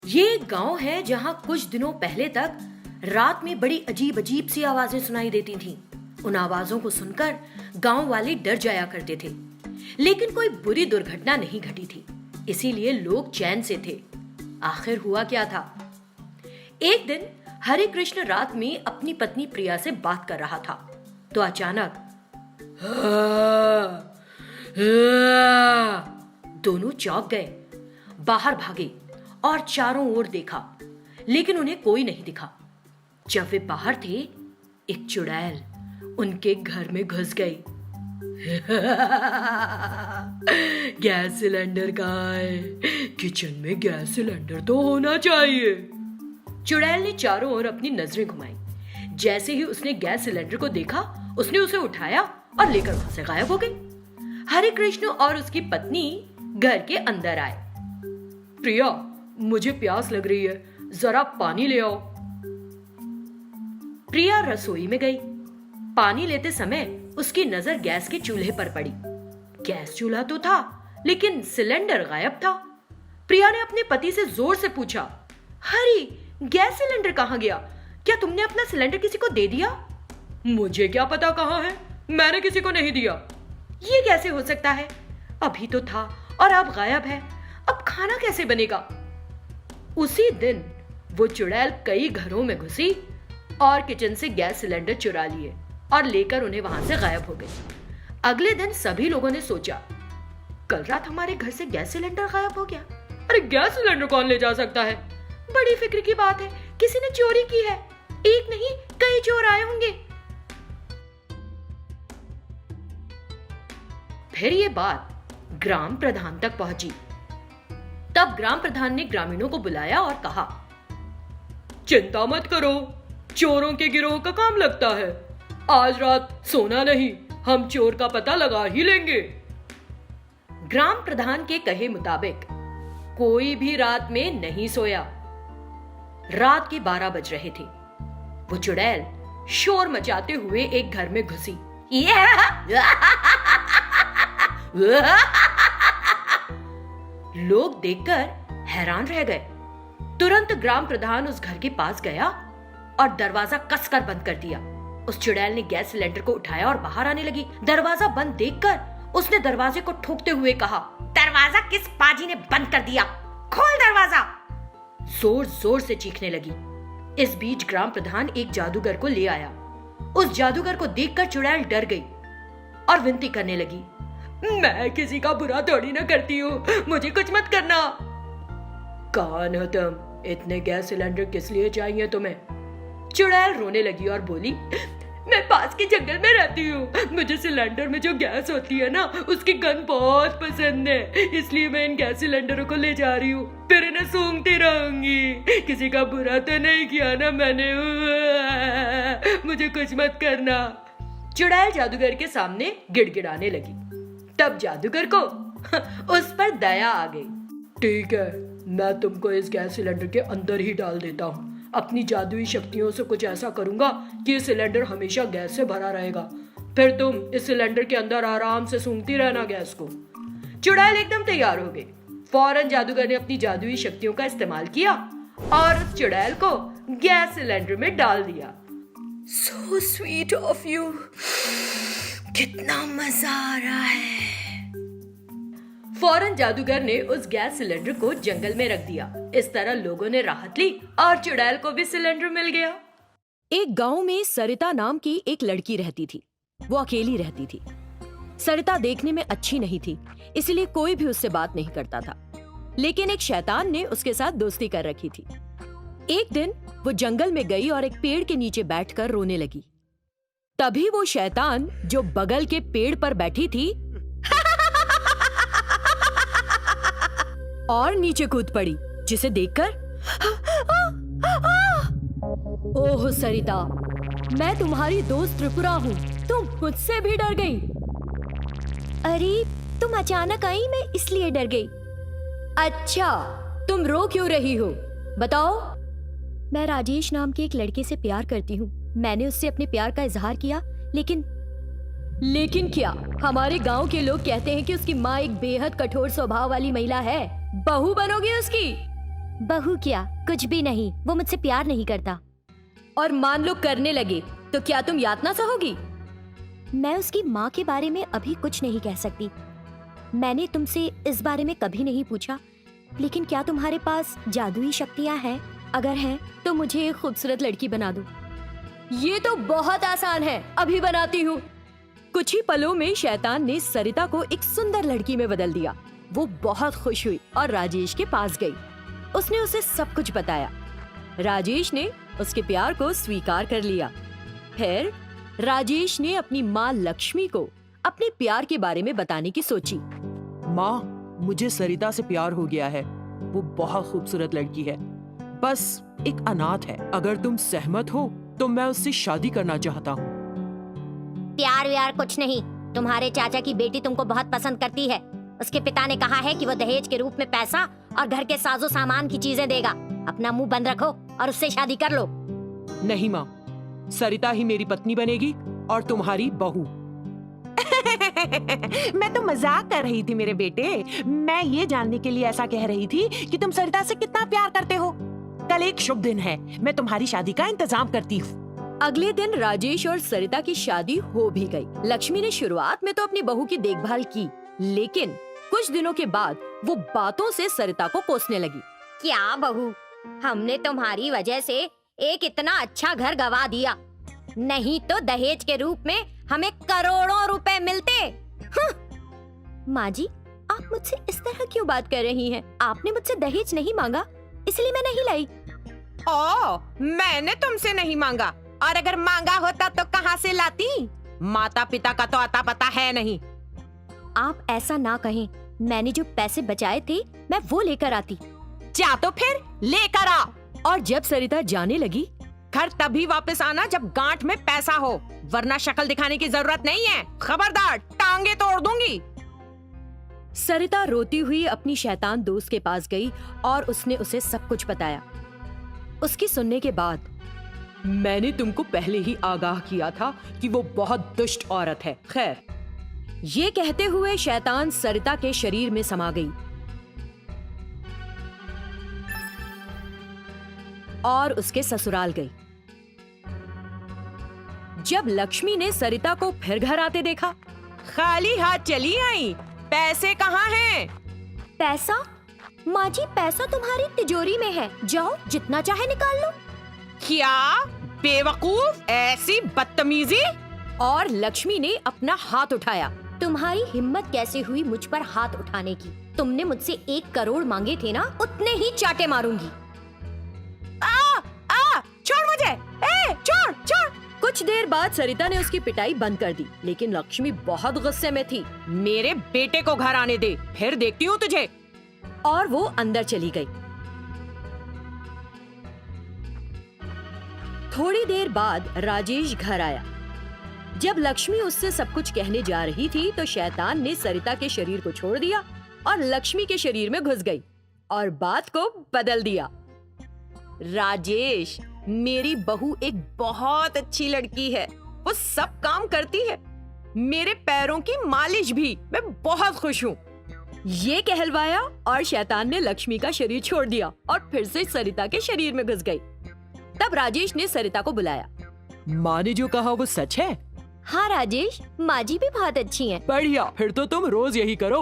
ये एक गांव है जहां कुछ दिनों पहले तक रात में बड़ी अजीब अजीब सी आवाजें सुनाई देती थीं। उन आवाजों को सुनकर गांव वाले डर जाया करते थे, लेकिन कोई बुरी दुर्घटना नहीं घटी थी, इसीलिए लोग चैन से थे। आखिर हुआ क्या था? एक दिन हरे कृष्ण रात में अपनी पत्नी प्रिया से बात कर रहा था, तो अचानक दोनों चौंक गए, बाहर भागे और चारों ओर देखा, लेकिन उन्हें कोई नहीं दिखा। जब वे बाहर थे, एक चुड़ैल उनके घर में घुस गई। गैस सिलेंडर कहाँ है? किचन में गैस सिलेंडर तो होना चाहिए। चुड़ैल ने चारों ओर अपनी नजरें घुमाई। जैसे ही उसने गैस सिलेंडर को देखा, उसने उसे उठाया और लेकर वहां से गायब हो गई। हरे कृष्ण और उसकी पत्नी घर के अंदर आए। प्रिया, मुझे प्यास लग रही है, जरा पानी ले आओ। प्रिया रसोई में गई। पानी लेते समय उसकी नजर गैस के चूल्हे पर पड़ी। गैस चूल्हा तो था, लेकिन सिलेंडर गायब था। प्रिया ने अपने पति से जोर से पूछा, हरी, गैस सिलेंडर कहाँ गया? क्या तुमने अपना सिलेंडर किसी को दे दिया? मुझे क्या पता कहाँ है, मैंने किसी को नहीं दिया। ये कैसे हो सकता है? अभी तो था और अब गायब है। अब खाना कैसे बनेगा? उसी दिन वो चुड़ैल कई घरों में घुसी और किचन से गैस सिलेंडर चुरा लिए और लेकर उन्हें वहां से गायब हो गई। अगले दिन सभी लोगों ने सोचा, कल रात हमारे घर से गैस सिलेंडर गायब हो गया। अरे गैस सिलेंडर कौन ले जा सकता है? बड़ी फिक्र की बात है, किसी ने चोरी की है। एक नहीं, कई चोर आए होंगे। फिर ये बात ग्राम प्रधान तक पहुंची। तब ग्राम प्रधान ने ग्रामीणों को बुलाया और कहा, चिंता मत करो, चोरों के गिरोह का काम लगता है। आज रात सोना नहीं, हम चोर का पता लगा ही लेंगे। ग्राम प्रधान के कहे मुताबिक कोई भी रात में नहीं सोया। रात के 12 बज रहे थे। वो चुड़ैल शोर मचाते हुए एक घर में घुसी। लोग देखकर हैरान रह गए। तुरंत ग्राम प्रधान उस घर के पास गया और दरवाजा कसकर बंद कर दिया। उस चुड़ैल ने गैस सिलेंडर को उठाया और बाहर आने लगी। दरवाजा बंद देखकर उसने दरवाजे को ठोकते हुए कहा, दरवाजा किस पाजी ने बंद कर दिया? खोल दरवाजा। जोर जोर से चीखने लगी। इस बीच ग्राम प्रधान एक जादूगर को ले आया। उस जादूगर को देखकर चुड़ैल डर गई और विनती करने लगी, मैं किसी का बुरा थोड़ी ना करती हूँ, मुझे कुछ मत करना। कौन हो तुम? इतने गैस सिलेंडर किस लिए चाहिए तुम्हें? चुड़ैल रोने लगी और बोली, मैं पास के जंगल में रहती हूँ। मुझे सिलेंडर में जो गैस होती है ना, उसकी गंध बहुत पसंद है, इसलिए मैं इन गैस सिलेंडरों को ले जा रही हूँ। फिर इन्हें सूंघती रहूंगी। किसी का बुरा तो नहीं किया ना मैंने, मुझे कुछ मत करना। चुड़ैल जादूगर के सामने गिड़गिड़ाने लगी। तब जादूगर को उस पर दया आ गई। ठीक है, मैं तुमको इस गैस सिलेंडर के अंदर ही डाल देता हूँ। अपनी जादुई शक्तियों से कुछ ऐसा करूंगा कि ये सिलेंडर हमेशा गैस से भरा रहेगा। फिर तुम इस सिलेंडर के अंदर आराम से सूंघती रहना गैस को। चुड़ैल एकदम तैयार हो गई। फौरन जादूगर ने अपनी जादुई शक्तियों का इस्तेमाल किया और उस चुड़ैल को गैस सिलेंडर में डाल दिया। So sweet of you, कितना मजा आ रहा है। फौरन जादूगर ने उस गैस सिलेंडर को जंगल में रख दिया। इस तरह लोगों ने राहत ली और चुड़ैल को भी सिलेंडर मिल गया। एक गांव में सरिता नाम की एक लड़की रहती थी। वो अकेली रहती थी। सरिता देखने में अच्छी नहीं थी, इसलिए कोई भी उससे बात नहीं करता था। लेकिन एक शैतान ने उसके साथ दोस्ती कर रखी थी। एक दिन वो जंगल में गई और एक पेड़ के नीचे बैठकर रोने लगी। तभी वो शैतान जो बगल के पेड़ पर बैठी थी और नीचे कूद पड़ी, जिसे देखकर ओह सरिता, मैं तुम्हारी दोस्त त्रिपुरा हूँ, तुम मुझसे भी डर गई। अरे तुम अचानक आई, मैं इसलिए डर गई। अच्छा, तुम रो क्यों रही हो, बताओ। मैं राजेश नाम के एक लड़के से प्यार करती हूँ। मैंने उससे अपने प्यार का इजहार किया, लेकिन क्या? हमारे गांव के लोग कहते हैं कि उसकी माँ एक बेहद कठोर स्वभाव वाली महिला है। बहू बनोगी उसकी? बहू क्या, कुछ भी नहीं, वो मुझसे प्यार नहीं करता। और मान लो करने लगे तो क्या तुम यातना सहोगी? मैं उसकी माँ के बारे में अभी कुछ नहीं कह सकती। मैंने तुमसे इस बारे में कभी नहीं पूछा, लेकिन क्या तुम्हारे पास जादुई शक्तियाँ हैं? अगर हैं तो मुझे एक खूबसूरत लड़की बना दो। ये तो बहुत आसान है, अभी बनाती हूँ। कुछ ही पलों में शैतान ने सरिता को एक सुंदर लड़की में बदल दिया। वो बहुत खुश हुई और राजेश के पास गई। उसने उसे सब कुछ बताया। राजेश ने उसके प्यार को स्वीकार कर लिया। फिर राजेश ने अपनी माँ लक्ष्मी को अपने प्यार के बारे में बताने की सोची। माँ, मुझे सरिता से प्यार हो गया है। वो बहुत खूबसूरत लड़की है, बस एक अनाथ है। अगर तुम सहमत हो तो मैं उससे शादी करना चाहता हूँ। प्यार व्यार कुछ नहीं, तुम्हारे चाचा की बेटी तुमको बहुत पसंद करती है। उसके पिता ने कहा है कि वो दहेज के रूप में पैसा और घर के साजो सामान की चीजें देगा। अपना मुंह बंद रखो और उससे शादी कर लो। नहीं माँ, सरिता ही मेरी पत्नी बनेगी और तुम्हारी बहू। मैं तो मजाक कर रही थी मेरे बेटे। मैं ये जानने के लिए ऐसा कह रही थी कि तुम सरिता से कितना प्यार करते हो। कल एक शुभ दिन है, मैं तुम्हारी शादी का इंतजाम करती हूँ। अगले दिन राजेश और सरिता की शादी हो भी गई। लक्ष्मी ने शुरुआत में तो अपनी बहू की देखभाल की, लेकिन कुछ दिनों के बाद वो बातों से सरिता को कोसने लगी। क्या बहू, हमने तुम्हारी वजह से एक इतना अच्छा घर गवा दिया, नहीं तो दहेज के रूप में हमें करोड़ों रुपए मिलते। माँ जी, आप मुझसे इस तरह क्यों बात कर रही हैं? आपने मुझसे दहेज नहीं मांगा, इसलिए मैं नहीं लाई। ओ, मैंने तुमसे नहीं मांगा, और अगर मांगा होता तो कहाँ से लाती? माता पिता का तो अता पता है नहीं। आप ऐसा ना कहें, मैंने जो पैसे बचाए थे मैं वो लेकर आती। जा तो फिर लेकर आ। और जब सरिता जाने लगी, घर तभी वापस आना जब गांठ में पैसा हो, वरना शक्ल दिखाने की जरूरत नहीं है। खबरदार, टांगे तोड़ दूंगी। सरिता रोती हुई अपनी शैतान दोस्त के पास गई और उसने उसे सब कुछ बताया। उसकी सुनने के बाद, मैंने तुमको पहले ही आगाह किया था कि वो बहुत दुष्ट औरत है। खैर, ये कहते हुए शैतान सरिता के शरीर में समा गई और उसके ससुराल गई। जब लक्ष्मी ने सरिता को फिर घर आते देखा, खाली हाथ चली आई। पैसे कहाँ हैं? पैसा? माँ जी, पैसा तुम्हारी तिजोरी में है, जाओ जितना चाहे निकाल लो। क्या बेवकूफ, ऐसी बदतमीजी! और लक्ष्मी ने अपना हाथ उठाया। तुम्हारी हिम्मत कैसे हुई मुझ पर हाथ उठाने की? तुमने मुझसे 1 करोड़ मांगे थे ना, उतने ही चाटे मारूंगी। छोड़ मुझे, छोड़ छोड़। कुछ देर बाद सरिता ने उसकी पिटाई बंद कर दी, लेकिन लक्ष्मी बहुत गुस्से में थी। मेरे बेटे को घर आने दे, फिर देखती हूँ तुझे। और वो अंदर चली गई। थोड़ी देर बाद राजेश घर आया। जब लक्ष्मी उससे सब कुछ कहने जा रही थी तो शैतान ने सरिता के शरीर को छोड़ दिया और लक्ष्मी के शरीर में घुस गई और बात को बदल दिया। राजेश, मेरी बहू एक बहुत अच्छी लड़की है। वो सब काम करती है, मेरे पैरों की मालिश भी। मैं बहुत खुश हूँ। ये कहलवाया और शैतान ने लक्ष्मी का शरीर छोड़ दिया और फिर से सरिता के शरीर में घुस गई। तब राजेश ने सरिता को बुलाया। माँ ने जो कहा वो सच है? हाँ राजेश, माँ जी भी बहुत अच्छी हैं। बढ़िया, फिर तो तुम रोज यही करो।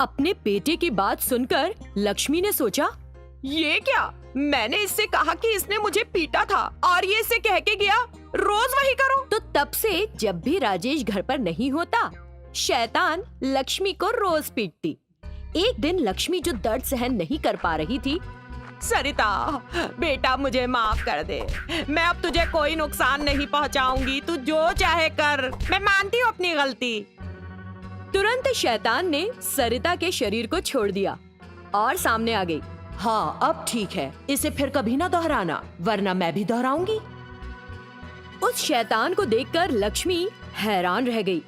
अपने बेटे की बात सुनकर लक्ष्मी ने सोचा, ये क्या? मैंने इससे कहा कि इसने मुझे पीटा था और ये इससे कह के गया रोज वही करो। तो तब से जब भी राजेश घर पर नहीं होता, शैतान लक्ष्मी को रोज पीटती। एक दिन लक्ष्मी जो दर्द सहन नहीं कर पा रही थी, सरिता बेटा, मुझे माफ कर दे। मैं अब तुझे कोई नुकसान नहीं पहुंचाऊंगी, तू जो चाहे कर। मैं मानती हूँ अपनी गलती। तुरंत शैतान ने सरिता के शरीर को छोड़ दिया और सामने आ गई। हाँ, अब ठीक है, इसे फिर कभी ना दोहराना, वरना मैं भी दोहराऊंगी। उस शैतान को देखकर लक्ष्मी हैरान रह गई।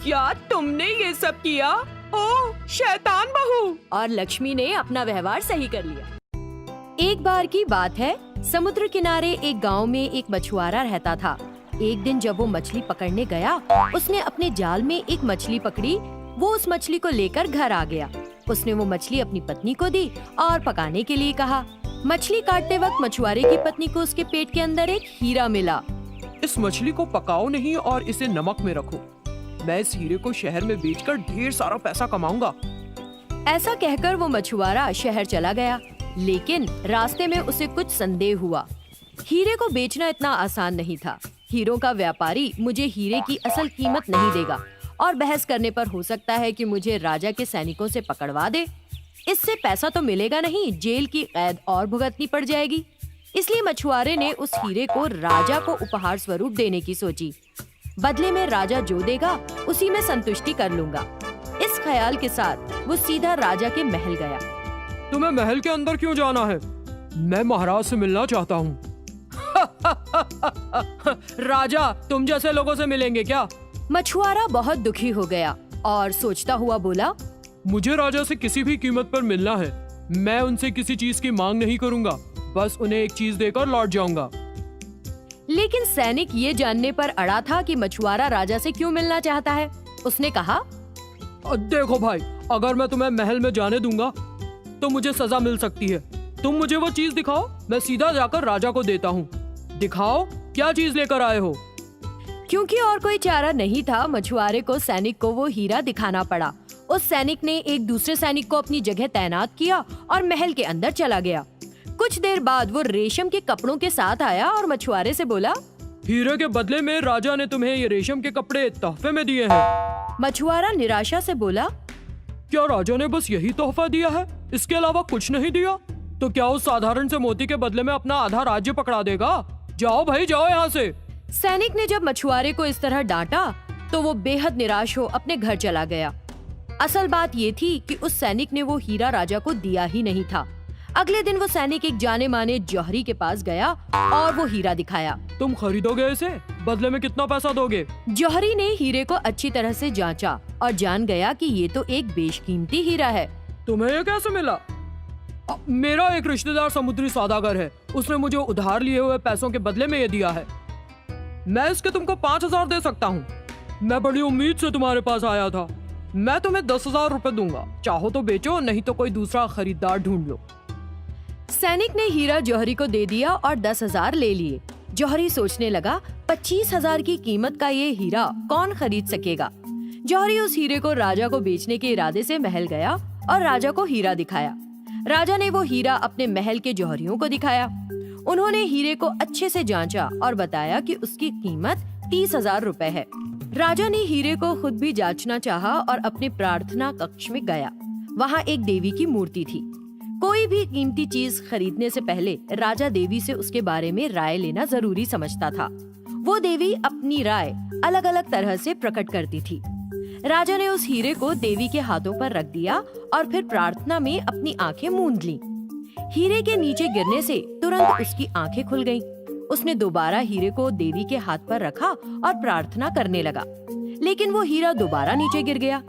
क्या तुमने ये सब किया? ओह शैतान बहू! और लक्ष्मी ने अपना व्यवहार सही कर लिया। एक बार की बात है, समुद्र किनारे एक गांव में एक मछुआरा रहता था। एक दिन जब वो मछली पकड़ने गया, उसने अपने जाल में एक मछली पकड़ी। वो उस मछली को लेकर घर आ गया। उसने वो मछली अपनी पत्नी को दी और पकाने के लिए कहा। मछली काटते वक्त मछुआरे की पत्नी को उसके पेट के अंदर एक हीरा मिला। इस मछली को पकाओ नहीं और इसे नमक में रखो। मैं इस हीरे को शहर में बेचकर ढेर सारा पैसा कमाऊंगा। ऐसा कहकर वो मछुआरा शहर चला गया, लेकिन रास्ते में उसे कुछ संदेह हुआ। हीरे को बेचना इतना आसान नहीं था। हीरों का व्यापारी मुझे हीरे की असल कीमत नहीं देगा और बहस करने पर हो सकता है कि मुझे राजा के सैनिकों से पकड़वा दे। इससे पैसा तो मिलेगा नहीं, जेल की कैद और भुगतनी पड़ जाएगी। इसलिए मछुआरे ने उस हीरे को राजा को उपहार स्वरूप देने की सोची। बदले में राजा जो देगा उसी में संतुष्टि कर लूंगा। इस ख्याल के साथ वो सीधा राजा के महल गया। तुम्हें महल के अंदर क्यों जाना है? मैं महाराज से मिलना चाहता हूँ। राजा तुम जैसे लोगों से मिलेंगे क्या? मछुआरा बहुत दुखी हो गया और सोचता हुआ बोला, मुझे राजा से किसी भी कीमत पर मिलना है। मैं उनसे किसी चीज की मांग नहीं करूंगा, बस उन्हें एक चीज देकर लौट जाऊंगा। लेकिन सैनिक ये जानने पर अड़ा था कि मछुआरा राजा से क्यों मिलना चाहता है। उसने कहा, देखो भाई, अगर मैं तुम्हें महल में जाने दूंगा तो मुझे सजा मिल सकती है। तुम मुझे वो चीज दिखाओ, मैं सीधा जाकर राजा को देता हूँ। दिखाओ क्या चीज लेकर आए हो। क्योंकि और कोई चारा नहीं था, मछुआरे को सैनिक को वो हीरा दिखाना पड़ा। उस सैनिक ने एक दूसरे सैनिक को अपनी जगह तैनात किया और महल के अंदर चला गया। कुछ देर बाद वो रेशम के कपड़ों के साथ आया और मछुआरे से बोला, हीरे के बदले में राजा ने तुम्हें ये रेशम के कपड़े तोहफे में दिए हैं। मछुआरा निराशा से बोला, क्या राजा ने बस यही तोहफा दिया है, इसके अलावा कुछ नहीं दिया? तो क्या उस साधारण से मोती के बदले में अपना आधा राज्य पकड़ा देगा? जाओ भाई जाओ यहाँ से। सैनिक ने जब मछुआरे को इस तरह डांटा तो वो बेहद निराश हो अपने घर चला गया। असल बात ये थी कि उस सैनिक ने वो हीरा राजा को दिया ही नहीं था। अगले दिन वो सैनिक एक जाने माने जौहरी के पास गया और वो हीरा दिखाया। तुम खरीदोगे इसे? बदले में कितना पैसा दोगे? जौहरी ने हीरे को अच्छी तरह से जांचा और जान गया कि ये तो एक बेशकीमती हीरा है। तुम्हें ये कैसे मिला? मेरा एक रिश्तेदार समुद्री सौदागर है, उसने मुझे उधार लिए हुए पैसों के बदले में ये दिया है। मैं इसके तुमको 5,000 दे सकता हूँ। मैं बड़ी उम्मीद से तुम्हारे पास आया था। मैं तुम्हें 10,000 रुपए दूंगा, चाहो तो बेचो, नहीं तो कोई दूसरा खरीदार ढूंढ लो। सैनिक ने हीरा जौहरी को दे दिया और 10,000 ले लिए। जौहरी सोचने लगा, 25,000 की कीमत का ये हीरा कौन खरीद सकेगा। जौहरी उस हीरे को राजा को बेचने के इरादे से महल गया और राजा को हीरा दिखाया। राजा ने वो हीरा अपने महल के जौहरियों को दिखाया। उन्होंने हीरे को अच्छे से जांचा और बताया कि उसकी कीमत 30,000 रुपए है। राजा ने हीरे को खुद भी जांचना चाहा और अपने प्रार्थना कक्ष में गया। वहाँ एक देवी की मूर्ति थी। कोई भी कीमती चीज खरीदने से पहले राजा देवी से उसके बारे में राय लेना जरूरी समझता था। वो देवी अपनी राय अलग अलग तरह से प्रकट करती थी। राजा ने उस हीरे को देवी के हाथों पर रख दिया और फिर प्रार्थना में अपनी आंखें मूंद लीं। हीरे के नीचे गिरने से तुरंत उसकी आंखें खुल गईं। उसने दोबारा हीरे को देवी के हाथ पर रखा और प्रार्थना करने लगा, लेकिन वो हीरा दोबारा नीचे गिर गया।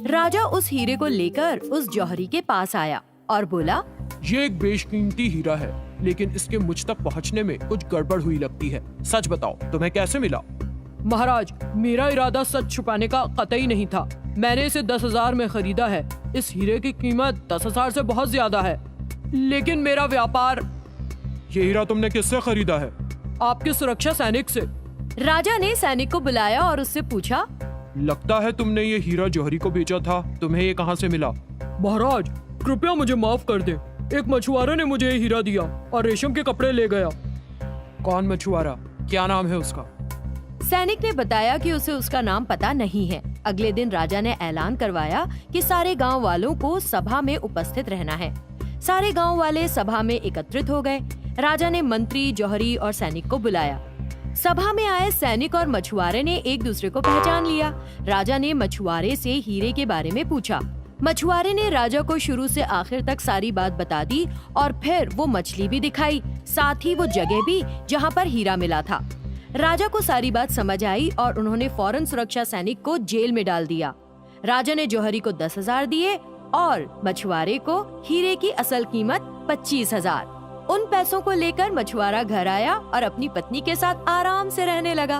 राजा उस हीरे को लेकर उस जौहरी के पास आया और बोला, ये एक बेशकीमती हीरा है, लेकिन इसके मुझ तक पहुंचने में कुछ गड़बड़ हुई लगती है। सच बताओ, तुम्हें कैसे मिला? महाराज, मेरा इरादा सच छुपाने का कतई नहीं था। मैंने इसे 10,000 में खरीदा है। इस हीरे की कीमत 10,000 से बहुत ज्यादा है, लेकिन मेरा व्यापार। ये हीरा तुमने किससे खरीदा है? आपके सुरक्षा सैनिक से। राजा ने सैनिक को बुलाया और उससे पूछा, लगता है तुमने ये हीरा जौहरी को बेचा था, तुम्हें ये कहाँ से मिला? महाराज, कृपया मुझे माफ कर दे। एक मछुआरे ने मुझे ये हीरा दिया और रेशम के कपड़े ले गया। कौन मछुआरा? क्या नाम है उसका? सैनिक ने बताया कि उसे उसका नाम पता नहीं है। अगले दिन राजा ने ऐलान करवाया कि सारे गांव वालों को सभा में उपस्थित रहना है। सारे गांव वाले सभा में एकत्रित हो गए। राजा ने मंत्री, जौहरी और सैनिक को बुलाया। सभा में आए सैनिक और मछुआरे ने एक दूसरे को पहचान लिया। राजा ने मछुआरे से हीरे के बारे में पूछा। मछुआरे ने राजा को शुरू से आखिर तक सारी बात बता दी और फिर वो मछली भी दिखाई, साथ ही वो जगह भी जहाँ पर हीरा मिला था। राजा को सारी बात समझ आई और उन्होंने फौरन सुरक्षा सैनिक को जेल में डाल दिया। राजा ने जौहरी को 10,000 दिए और मछुआरे को हीरे की असल कीमत 25,000। उन पैसों को लेकर मछुआरा घर आया और अपनी पत्नी के साथ आराम से रहने लगा।